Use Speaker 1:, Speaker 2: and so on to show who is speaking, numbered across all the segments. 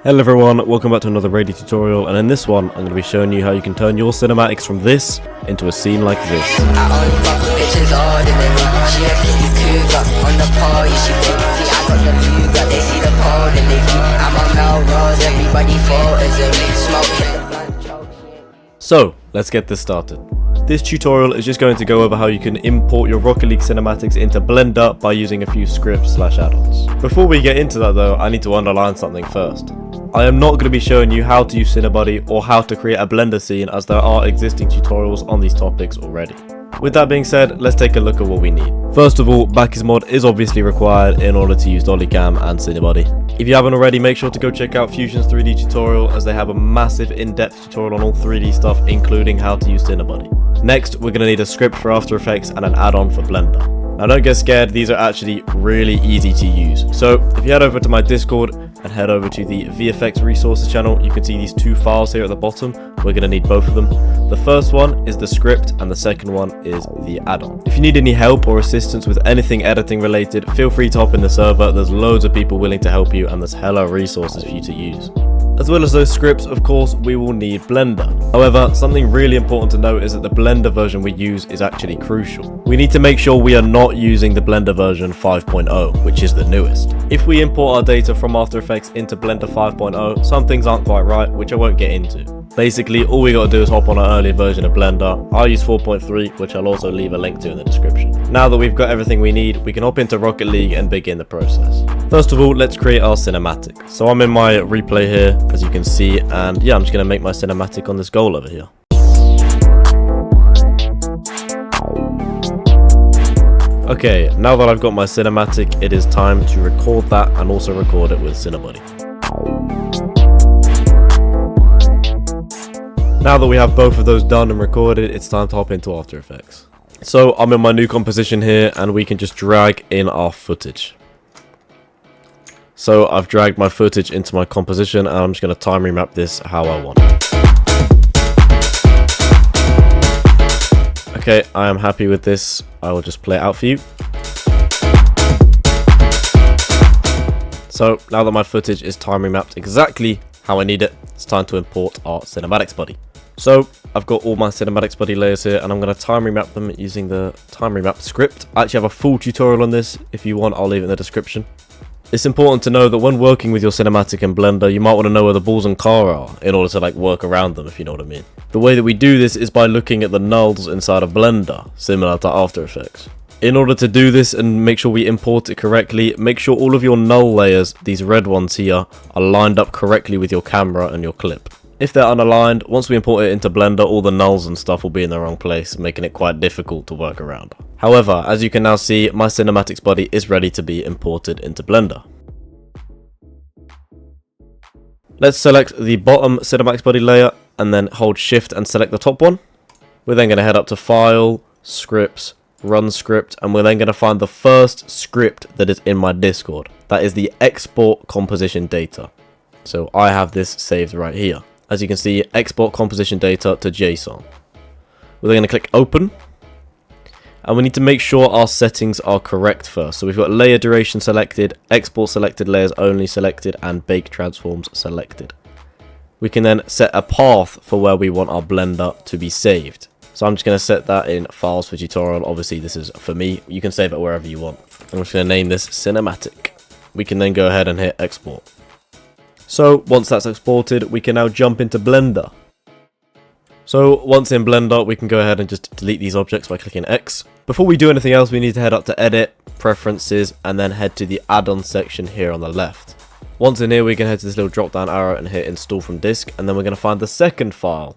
Speaker 1: Hello everyone, welcome back to another radio tutorial, and in this one I'm going to be showing you how you can turn your cinematics from this into a scene like this. So, let's get this started. This tutorial is just going to go over how you can import your Rocket League cinematics into Blender by using a few scripts/add-ons. Before we get into that though, I need to underline something first. I am not going to be showing you how to use CInebuddy or how to create a Blender scene, as there are existing tutorials on these topics already. With that being said, let's take a look at what we need. First of all, Backis mod is obviously required in order to use Dollycam and CInebuddy. If you haven't already, make sure to go check out Fusion's 3D tutorial, as they have a massive in-depth tutorial on all 3D stuff, including how to use CInebuddy. Next, we're going to need a script for After Effects and an add-on for Blender. Now don't get scared, these are actually really easy to use. So if you head over to my Discord and head over to the VFX resources channel, you can see these two files here at the bottom. We're going to need both of them. The first one is the script and the second one is the add-on. If you need any help or assistance with anything editing related, feel free to hop in the server. There's loads of people willing to help you and there's hella resources for you to use. As well as those scripts, of course, we will need Blender. However, something really important to note is that the Blender version we use is actually crucial. We need to make sure we are not using the Blender version 5.0, which is the newest. If we import our data from After Effects into Blender 5.0, some things aren't quite right, which I won't get into. Basically, all we gotta do is hop on an earlier version of Blender. I'll use 4.3, which I'll also leave a link to in the description. Now that we've got everything we need, we can hop into Rocket League and begin the process. First of all, let's create our cinematic. So I'm in my replay here, as you can see, and yeah, I'm just gonna make my cinematic on this goal over here. Okay, now that I've got my cinematic, it is time to record that and also record it with CInebuddy. Now that we have both of those done and recorded, it's time to hop into After Effects. So I'm in my new composition here and we can just drag in our footage. So I've dragged my footage into my composition and I'm just going to time remap this how I want it. Okay, I am happy with this. I will just play it out for you. So now that my footage is time remapped exactly how I need it, it's time to import our cinematics buddy. So I've got all my cinematics buddy layers here and I'm going to time remap them using the time remap script. I actually have a full tutorial on this. If you want, I'll leave it in the description. It's important to know that when working with your cinematic in Blender, you might want to know where the balls and car are in order to work around them, if you know what I mean. The way that we do this is by looking at the nulls inside of Blender, similar to After Effects. In order to do this and make sure we import it correctly, make sure all of your null layers, these red ones here, are lined up correctly with your camera and your clip. If they're unaligned, once we import it into Blender, all the nulls and stuff will be in the wrong place, making it quite difficult to work around. However, as you can now see, my cinematics buddy is ready to be imported into Blender. Let's select the bottom cinematics buddy layer and then hold shift and select the top one. We're then going to head up to File, Scripts, Run Script, and we're then going to find the first script that is in my Discord. That is the export composition data. So I have this saved right here. As you can see, export composition data to JSON. We're then going to click open. And we need to make sure our settings are correct first. So we've got layer duration selected, export selected, layers only selected, and bake transforms selected. We can then set a path for where we want our Blender to be saved. So I'm just going to set that in files for tutorial. Obviously this is for me. You can save it wherever you want. I'm just going to name this cinematic. We can then go ahead and hit export. So once that's exported, we can now jump into Blender. So once in Blender, we can go ahead and just delete these objects by clicking X. Before we do anything else, we need to head up to Edit, Preferences, and then head to the Add-on section here on the left. Once in here, we can head to this little drop-down arrow and hit Install from Disk, and then we're going to find the second file.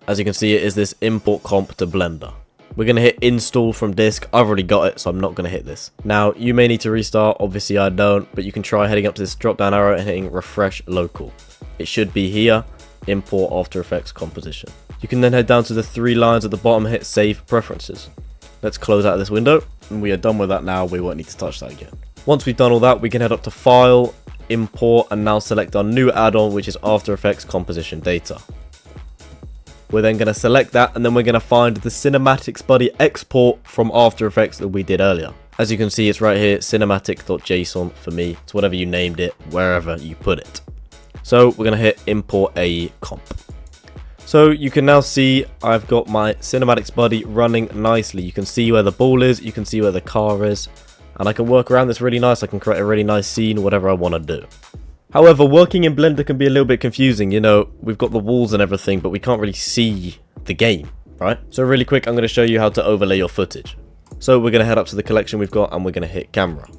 Speaker 1: As you can see, it is this import comp to Blender. We're going to hit Install from Disk. I've already got it, so I'm not going to hit this. Now, you may need to restart. Obviously, I don't, but you can try heading up to this drop-down arrow and hitting Refresh Local. It should be here, Import After Effects Composition. You can then head down to the three lines at the bottom and hit Save Preferences. Let's close out of this window, and we are done with that now. We won't need to touch that again. Once we've done all that, we can head up to File, Import, and now select our new add-on, which is After Effects Composition Data. We're then going to select that, and then we're going to find the Cinematics Buddy export from After Effects that we did earlier. As you can see, it's right here, cinematic.json for me. It's whatever you named it, wherever you put it. So we're going to hit import a comp. So you can now see I've got my cinematics buddy running nicely. You can see where the ball is, you can see where the car is, and I can work around this really nice. I can create a really nice scene, whatever I want to do. However, working in Blender can be a little bit confusing. You know, we've got the walls and everything, but we can't really see the game, right? So really quick, I'm going to show you how to overlay your footage. So we're going to head up to the collection we've got, and we're going to hit camera.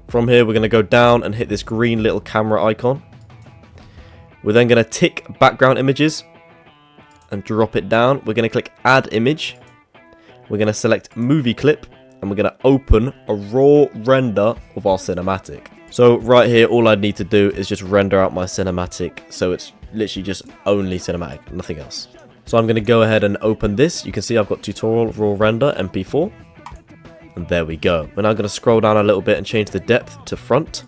Speaker 1: From here, we're going to go down and hit this green little camera icon. We're then going to tick background images and drop it down. We're going to click add image. We're going to select movie clip, and we're going to open a raw render of our cinematic. So right here, all I need to do is just render out my cinematic, so it's literally just only cinematic, nothing else. So I'm going to go ahead and open this. You can see I've got tutorial raw render MP4, and there we go. We're now going to scroll down a little bit and change the depth to front.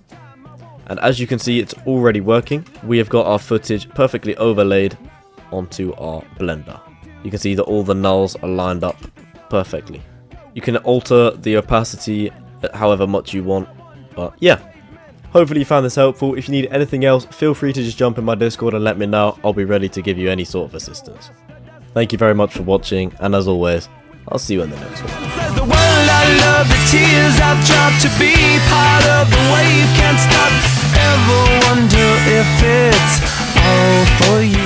Speaker 1: And as you can see, it's already working. We have got our footage perfectly overlaid onto our Blender. You can see that all the nulls are lined up perfectly. You can alter the opacity however much you want, but yeah. Hopefully you found this helpful. If you need anything else, feel free to just jump in my Discord and let me know. I'll be ready to give you any sort of assistance. Thank you very much for watching, and as always, I'll see you in the next one. The world I love, the tears I've dropped to be part of the wave, can't stop, ever wonder if it's all for you.